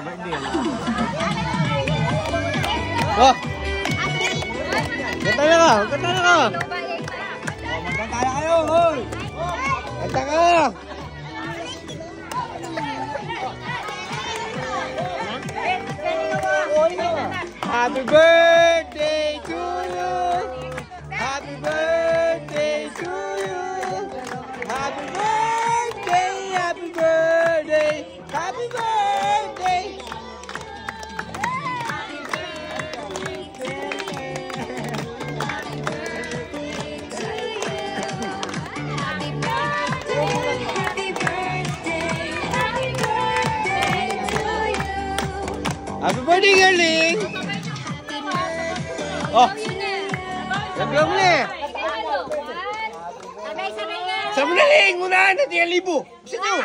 Oh! Kanta na ka! Kanta na ka! Magkanta na kayo! Hoy! Kanta ka! Happy birthday to you! Happy birthday to you! Happy birthday! Happy birthday! Happy birthday! Happy birthday, girling! Oh! Sabihan mo na eh! Sabi na rin! Unahan natin ang libo! Bisa nyo!